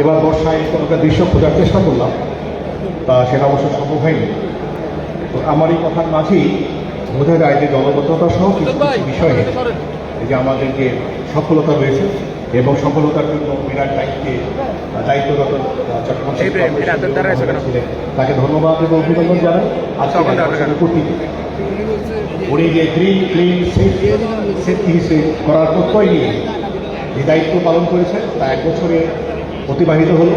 এবার বর্ষায় কোনো একটা দৃশ্য খোঁজার চেষ্টা করলাম, তা সেটা অবশ্য সম্ভব হয়নি। তো আমার এই কথার মাঝেই বোঝা যায় যে জলবদ্ধতা সহ কিছু কিছু বিষয়ে যে আমাদেরকে সফলতা রয়েছে এবং সফলতার জন্য বিরাট দায়িত্বরত চট্টগ্রাম তাকে ধন্যবাদ এবং অভিনন্দন জানাই। আজকে উপস্থিত উনি যে গ্রিন ক্লিন সেফটি করার প্রত্যয় নিয়ে যে দায়িত্ব পালন করেছেন তা 1 বছরে অতিবাহিত হল।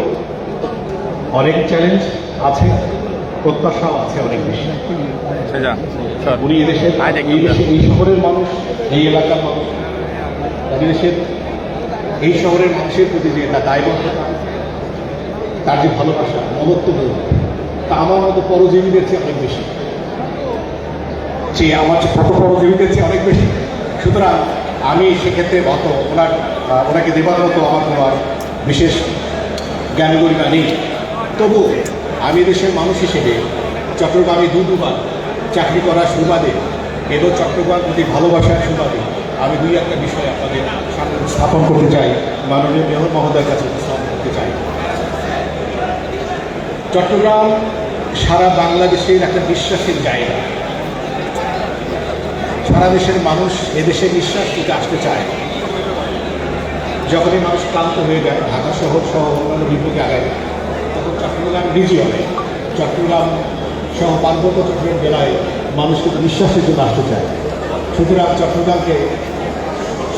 অনেক চ্যালেঞ্জ আছে, প্রত্যাশাও আছে অনেক বেশি। উনি এদেশের এই শহরের মানুষ, এই এলাকার মানুষ, দেশের এই শহরের মানুষের প্রতি যে তার দায়বদ্ধতা, তার যে ভালোবাসা, মমত্ববোধ, তা আমার মতো পরজীবীদের চেয়ে অনেক বেশি, আমার পরজীবীদের চেয়ে অনেক বেশি। সুতরাং আমি সেক্ষেত্রে ওনাকে দেবার মতো আমার কোনো আর বিশেষ জ্ঞানগরিমা নেই। তবু আমি দেশের মানুষ হিসেবে চট্টগ্রামে দুবার চাকরি করার সুবাদে এবং চট্টগ্রাম প্রতি ভালোবাসার সুবাদে আমি 2-1টা বিষয় আপনাদের সামনে স্থাপন করতে চাই, মাননীয় মেয়র মহোদয়ের কাছে উপস্থাপন করতে চাই। চট্টগ্রাম সারা বাংলাদেশের একটা বিশ্বাসের জায়গা। সারা দেশের মানুষ এদেশে নিঃশ্বাস নিতে আসতে চায়। যখনই মানুষ ক্লান্ত হয়ে যায়, ঢাকা শহর সহ অন্যান্য বিভাগে আগায়, তখন চট্টগ্রাম রিজিয়নে, চট্টগ্রাম সহ পার্বত্য চট্টগ্রাম জেলায় মানুষ কিন্তু নিঃশ্বাসের জন্য আসতে চায়। সুতরাং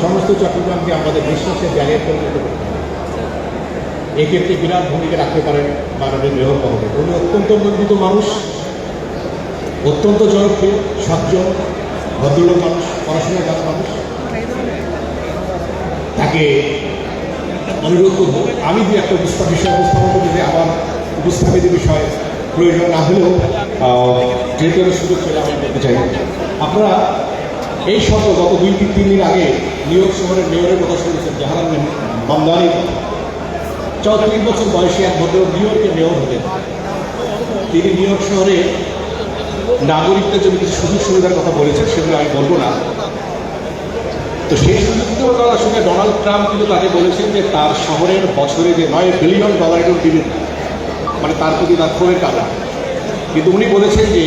সমস্ত চট্টগ্রামকে আমাদের বিশ্বাসের জায়গায় পরিণত করতে হবে। এক্ষেত্রে বিরাট ভূমিকা রাখতে পারেন মাননীয় মেয়র মহোদয়। উনি অত্যন্ত মন্দিত মানুষ, অত্যন্ত জনপ্রিয়, সজ্জন, ভদ্রলোক মানুষ, পড়াশোনা জানা মানুষ। তাকে অনুরোধ করব, আমি 2-1টা বিষয় উপস্থাপন করতে যে আমার উপস্থাপিত বিষয় প্রয়োজন না হলেও যেহেতু সুযোগ পেলে আমি বলতে চাই। আপনারা এই শব্দ গত 2-3 দিন আগে নিউ ইয়র্ক শহরের মেয়রের কথা শুনেছেন, জাহারান মামদানি। 34 বছর বয়সী এক ভদ্রলোক নিউ ইয়র্কের মেয়র হতেন। তিনি নিউ ইয়র্ক শহরে নাগরিকদের জন্য কিছু সুযোগ সুবিধার কথা বলেছেন, সেগুলো আমি বলবো না। তো সেই সুযোগ সুবিধার সঙ্গে ডোনাল্ড ট্রাম্প কিন্তু তাকে বলেছেন যে তার শহরের বছরে যে $9 বিলিয়ন দিবেন, মানে তার প্রতি তার ক্ষোভের কারণ। কিন্তু উনি বলেছেন যে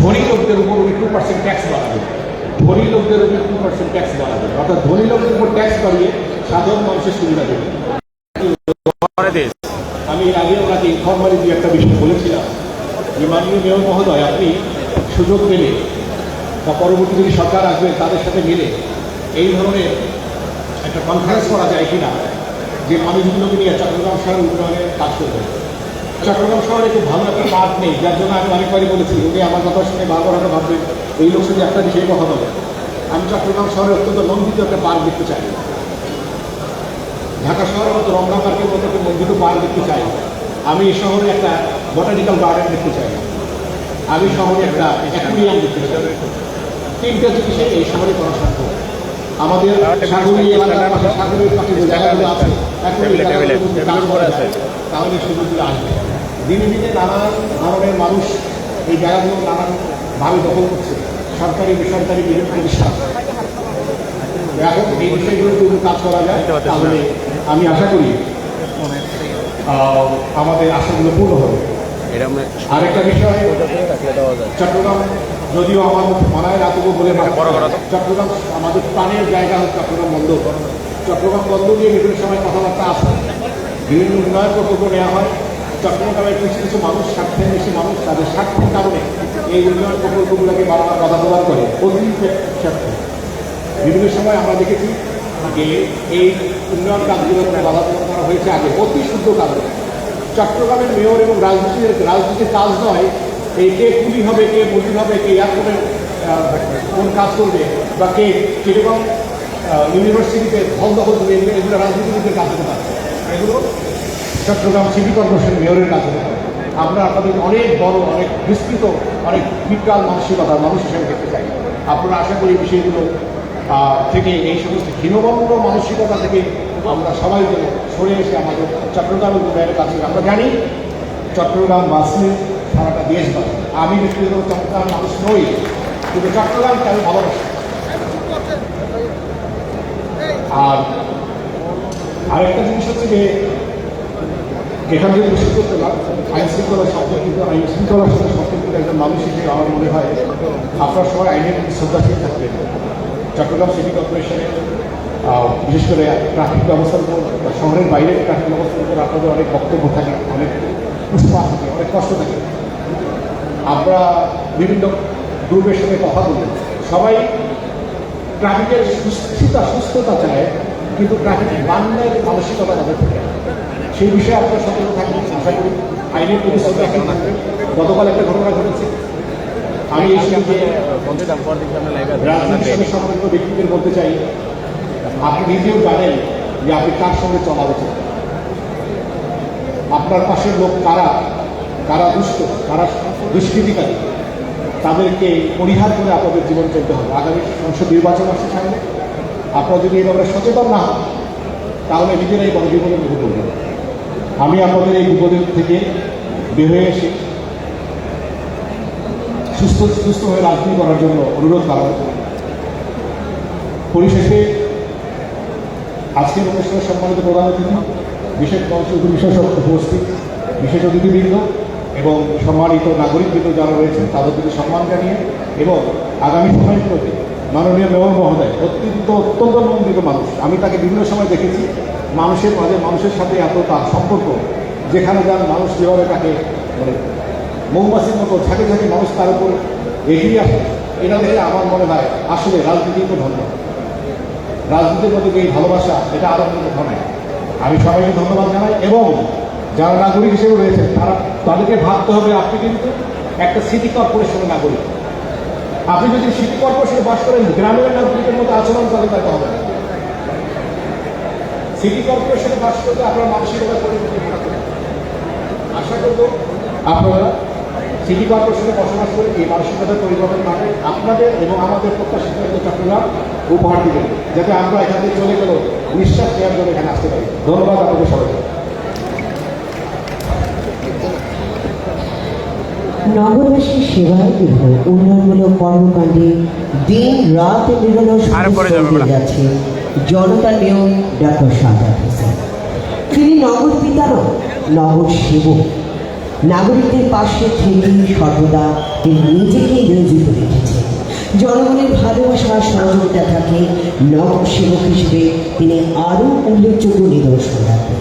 ধনী লোকদের উপর উনি 2% ট্যাক্স বাড়াবেন, ধনী লোকদের উপর 2% ট্যাক্স বাড়াবেন, অর্থাৎ ধনী লোকদের উপর ট্যাক্স বাড়িয়ে সাধারণ মানুষের সুবিধা দেবেন। আমি এর আগে ওনাকে ইনফরমালি 2-1টা বিষয় বলেছিলাম যে মাননীয় মেয়র মহোদয়, আপনি সুযোগ পেলে বা পরবর্তী যদি সরকার আসবে তাদের সাথে মিলে এই ধরনের একটা কনফারেন্স করা যায় কিনা, যে মানুষগুলোকে নিয়ে চট্টগ্রাম শহরের উন্নয়নের কাজ করবে। চট্টগ্রাম শহরে খুব ভালো একটা পার্ক নেই, যার জন্য আমি অনেকবারই বলেছি, উনি আমার কথা শুনে বারবার হয়তো ভাববেন এই লোক সাথে একটা বিষয়ে কথা বলে। আমি চট্টগ্রাম শহরে অত্যন্ত লঙ্ঘিত একটা পার্ক দেখতে চাই। ঢাকা শহরের মতো রমনা পার্কের মতো একটা লঙ্ঘিত পার্ক দেখতে চাই। আমি এই শহরে একটা বটানিক্যাল গার্ডেন দেখতে চাই। আমি শহরে একটা অ্যাকুয়ারিয়াম দেখতে চাই। 3টা জিনিসে এই শহরে করা সম্ভব। আমাদের সাগরী এলাকার পাশে, সাগরের পাশে যে জায়গাগুলো আছে, তাহলে সুযোগগুলো আসবে। দিনে দিনে নানান ধরনের মানুষ এই জায়গাগুলো নানানভাবে দখল করছে, সরকারি বেসরকারি বিভিন্ন প্রতিষ্ঠান। এখন এই বিষয়গুলো যদি কাজ করা যায় তাহলে আমি আশা করি আমাদের আশাগুলো পূর্ণ হবে। আরেকটা বিষয়, চট্টগ্রাম যদিও আমার মানায় না, তবু বলে চট্টগ্রাম আমাদের প্রাণের জায়গা হচ্ছে চট্টগ্রাম বন্দর। চট্টগ্রাম বন্দর নিয়ে বিভিন্ন সময় কথাবার্তা আসে, বিভিন্ন উন্নয়ন প্রকল্প নেওয়া হয়। চট্টগ্রামের কিছু কিছু মানুষ, 60-এর বেশি মানুষ, তাদের স্বার্থের কারণে এই উন্নয়ন প্রকল্পগুলোকে বারবার বাধা প্রদান করে অতিরিক্ত স্বার্থে। বিভিন্ন সময় আমরা দেখেছি যে এই উন্নয়ন কাজগুলোকে বাধা প্রদান করা হয়েছে আগে অতি শুদ্ধ কারণে। চট্টগ্রামের মেয়র এবং রাজনীতির কাজ নয় এই কে পুলি হবে, কে মন্ত্রী হবে, কে এয়ারপোর্টের কোন কাজ করবে, বা কে কিরকম ইউনিভার্সিটিতে ফল দখল করবে, এগুলো রাজনীতিবিদদের কাজ হতে পারে। এগুলো চট্টগ্রাম সিটি কর্পোরেশন মেয়রের কাজ হতে পারে। আমরা আপনাদের অনেক বড়, অনেক বিস্তৃত, অনেক বিকরাল মানসিকতা মানুষ হিসেবে দেখতে চাই। আপনারা আশা করি এই বিষয়গুলো থেকে, এই সমস্ত হীনবন্য মানসিকতা থেকে আমরা সবাই যেন সরে এসে আমাদের চট্টগ্রাম উন্নয়নের কাছে। আমরা জানি চট্টগ্রাম বাসে সারাটা দেশ বাসে। আমি ব্যক্তিগত চট্টগ্রাম মানুষ নই, কিন্তু চট্টগ্রামকে আমি ভালোবাসি। আর আরেকটা জিনিস হচ্ছে যে এখান থেকে বেশি করতে না আইন শৃঙ্খলা শব্দ, কিন্তু আইন শৃঙ্খলার সাথে সম্পর্কিত একজন মানুষ হিসেবে আমার মনে হয় আপনার সবাই আইনের প্রতি শ্রদ্ধাশীল থাকবেন। চট্টগ্রাম সিটি কর্পোরেশনে বিশেষ করে ট্রাফিক ব্যবস্থার উপর, শহরের বাইরের ট্রাফিক ব্যবস্থার উপর আপনাদের অনেক বক্তব্য থাকে, অনেক পুষ্পা থাকে, অনেক কষ্ট থাকে। আমরা বিভিন্ন গ্রুপের সঙ্গে কথা বলি, সবাই ট্রাফিকের সুস্থতা চায়, কিন্তু ট্রাফিক মাননের মানসিকতা তাদের থাকে। সেই বিষয়ে আপনারা সতর্ক থাকবেন, আশা করি আইনের প্রতি শ্রদ্ধাশীল থাকবেন। গতকাল একটা ঘটনা ঘটেছে, আমি এই সঙ্গে রাজনীতির সঙ্গে সম্পর্কিত ব্যক্তিদের বলতে চাই, আপনি নিজেও জানেন যে আপনি কার সঙ্গে চলা উচিত। আপনার পাশের লোক কারা, কারা দুষ্ট, কারা দুষ্কৃতিকারী, তাদেরকে পরিহার করে আপনাদের জীবন চলতে হবে। আগামী সংসদ নির্বাচন আসছে সামনে, আপনারা যদি এই ব্যাপারে সচেতন না হন তাহলে নিজেরাই বড় বিপদে মুখে পড়বেন। আমি আপনাদের এই বিপদের থেকে বের হয়ে এসে সুস্থভাবে রাজনীতি করার জন্য অনুরোধ করা হয়। পরিশেষে আজকের অনুষ্ঠানের সম্মানিত প্রধান অতিথি, বিশেষ উপস্থিত বিশেষ অতিথিবৃন্দ এবং সম্মানিত নাগরিকবৃন্দ যারা রয়েছেন তাদের প্রতি সম্মান জানিয়ে এবং আগামী সময়গুলোতে মাননীয় মেয়র মহোদয় অত্যন্ত নন্দিত মানুষ। আমি তাকে বিভিন্ন সময় দেখেছি, মানুষের মাঝে মানুষের সাথে এত তার সম্পর্ক, যেখানে যান মানুষ যেভাবে তাকে মানে মৌমাছির মতো ঝাঁকে ঝাঁকে মানুষ তার উপর এগিয়ে আসে, এটা দেখে আমার মনে হয় আসলে রাজনীতি তো ধন্য। রাজনীতির মধ্যে যে ভালোবাসা, এটা আরও ঘনায়। আমি সবাইকে ধন্যবাদ জানাই এবং যারা নাগরিক হিসেবে রয়েছেন তাদেরকে ভাবতে হবে, আপনি কিন্তু একটা সিটি কর্পোরেশনের নাগরিক। আপনি যদি সিটি কর্পোরেশনে বাস করেন, গ্রামের নাগরিকের মতো আচরণ তাদের করতে হবে না। সিটি কর্পোরেশনে বাস করতে আপনার মানসিকতা পরিবর্তন করতে। আশা করব আপনারা সিটি কর্পোরেশনে বসবাস করে এই মানসিকতার পরিবর্তন করে আপনাদের এবং আমাদের প্রত্যাশিত চট্টগ্রাম উপহার দিবেন, যাতে আমরা এখান থেকে চলে গেলেও নিঃশ্বাস নেওয়ার জন্য এখানে আসতে পারি। ধন্যবাদ আপনাদের সবাইকে। নগরবাসীর সেবায় এবং উন্নয়নমূলক কর্মকাণ্ডে দিন রাত নিরলস যাচ্ছে জনতার মেয়র ডক্টর সাদাত হোসেন। তিনি নগর পিতারও নগর সেবক। নাগরিকদের পাশে থেকে সর্বদা তিনি নিজেকে নিয়োজিত রেখেছেন। জনগণের ভালোবাসা সহযোগিতা থাকে নগর সেবক হিসেবে তিনি আরও উল্লেখযোগ্য নিদর্শন রাখবেন।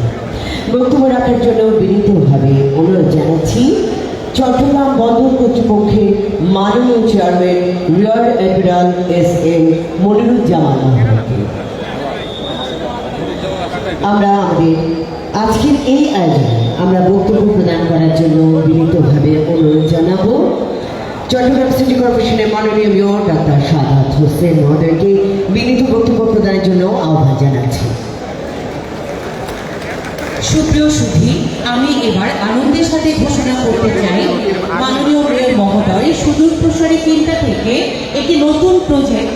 বক্তব্য রাখার জন্য বিনীতভাবে অনুরোধ জানাচ্ছি চট্টগ্রাম বন্দর কর্তৃপক্ষের মাননীয় chairman rear admiral SM Moniruzzaman. আমরা আমাদের আজকের এই আয়োজনে আমরা বক্তব্য প্রদান করার জন্য বিনীতভাবে অনুরোধ জানাবো চট্টগ্রাম সিটি কর্পোরেশনের মাননীয় মেয়র ডক্টর সাদাত হোসেন মহোদয়কে বিনীত বক্তব্য প্রদানের জন্য আহ্বান জানাচ্ছি। সুপ্রিয় সুধী, আমি এবার আনন্দের সাথে ঘোষণা করতে চাই মাননীয় মেয়র মহোদয় সুদূর প্রসারী চিন্তা থেকে একটি নতুন প্রজেক্ট